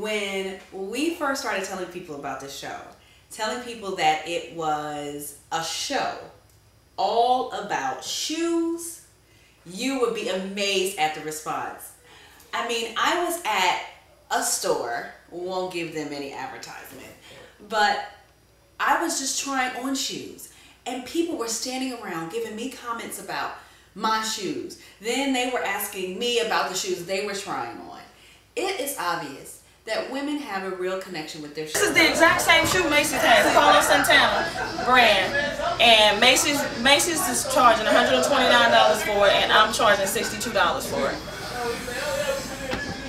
when we first started telling people about this show, telling people that it was a show all about shoes, you would be amazed at the response. I mean, I was at a store, won't give them any advertisement, but I was just trying on shoes, and people were standing around giving me comments about my shoes. Then they were asking me about the shoes they were trying on. It is obvious that women have a real connection with their shoes. This is the exact same shoe Macy's has, Carlos Santana brand, and Macy's is charging $129 for it, and I'm charging $62 for it.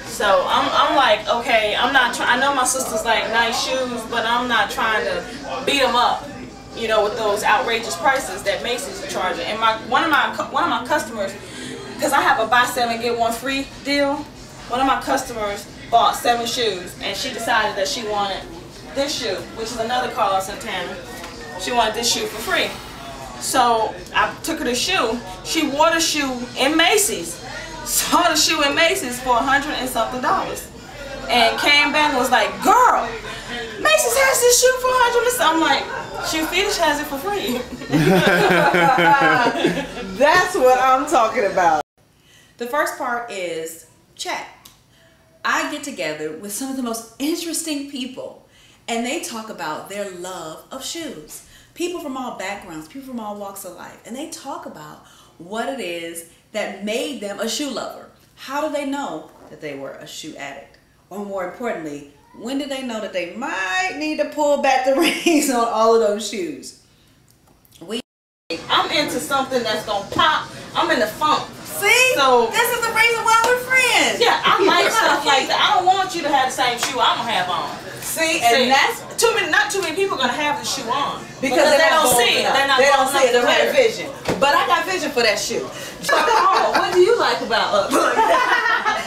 So I'm like, okay, I'm not trying. I know my sisters like nice shoes, but I'm not trying to beat them up, you know, with those outrageous prices that Macy's is charging. And one of my customers, because I have a buy 7 get 1 free deal, one of my customers bought 7 shoes, and she decided that she wanted this shoe, which is another Carlos Santana. She wanted this shoe for free. So I took her the shoe. She wore the shoe in Macy's. Saw the shoe in Macy's for $100 and something, and came back and was like, "Girl, Macy's has this shoe for $100 and something." I'm like, Shoe Fetish has it for free. That's what I'm talking about. The first part is chat. I get together with some of the most interesting people, and they talk about their love of shoes. People from all backgrounds, people from all walks of life, and they talk about what it is that made them a shoe lover. How do they know that they were a shoe addict? Or more importantly, when did they know that they might need to pull back the reins on all of those shoes? I'm into something that's gonna pop. I'm in the funk. See? So this is the reason why we're friends. Yeah, I like stuff like that. I don't want you to have the same shoe I'm gonna have on. See, and that's not too many people are gonna have the shoe on because they don't see it. They don't see it. They don't have vision. But I got vision for that shoe. Oh, what do you like about us?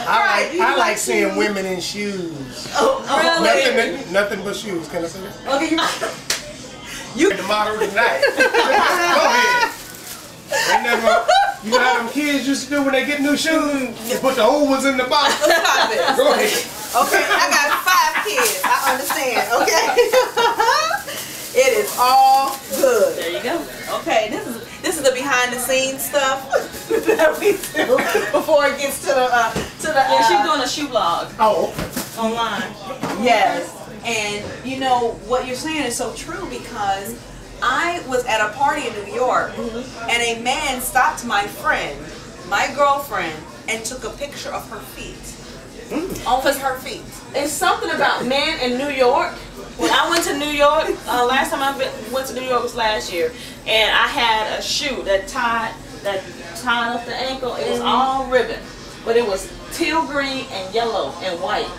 I like seeing women in shoes. Oh, really? Nothing but shoes. Can I say that? Okay, you the model tonight. Go ahead. You know how them kids used to do when they get new shoes? They put the old ones in the box. Stop it. Go ahead. Okay, I got 5 kids. I understand. Okay. It is all good. There you go. Okay, this is the behind the scenes stuff that we do before it gets to the yeah, she's doing a shoe blog. Oh. Online. Yes. And you know what you're saying is so true, because I was at a party in New York, and a man stopped my friend, my girlfriend, and took a picture of her feet. Off of her feet. It's something about men in New York. When I went to New York, last time I went to New York was last year, and I had a shoe that tied up the ankle. It was all ribbon, but it was teal green and yellow and white.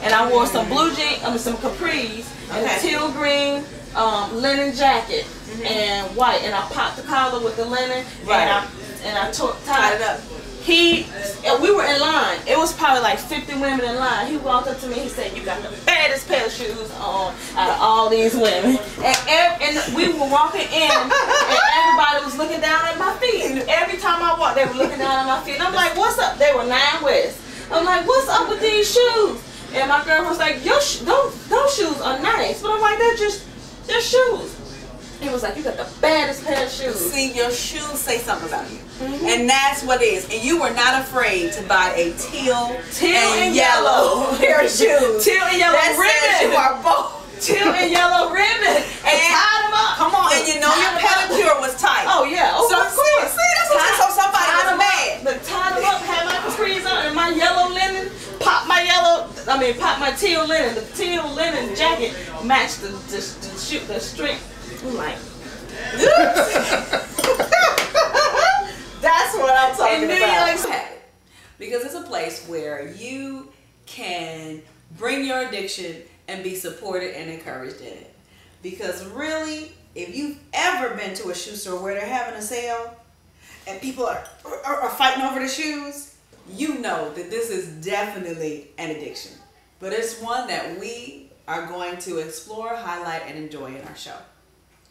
And I wore some blue jeans, some capris, and a teal green linen jacket and white, and I popped the collar with the linen, and I tied it up. We were in line. It was probably like 50 women in line. He walked up to me. He said, "You got the baddest pair of shoes on out of all these women." And we were walking in, and everybody was looking down at my feet. Every time I walked, they were looking down at my feet. And I'm like, "What's up?" They were 9 West. I'm like, "What's up with these shoes?" And my girlfriend was like, those shoes are nice. But I'm like, they're shoes. He was like, "You got the baddest pair of shoes." See, your shoes say something about you. And that's what it is. And you were not afraid to buy a teal and yellow pair of shoes. Teal and yellow ribbon. You are both. Teal and yellow ribbon. And tied them up. Come on. And you know your pedicure was tight. Oh, yeah. Oh, so, of course. See, that's what so somebody was mad. But tied them up, had my capris on, and my yellow linen, pop my teal linen. The teal linen jacket matched the string. I'm like, that's what I'm talking about. Because it's a place where you can bring your addiction and be supported and encouraged in it. Because really, if you've ever been to a shoe store where they're having a sale and people are fighting over the shoes, you know that this is definitely an addiction. But it's one that we are going to explore, highlight, and enjoy in our show.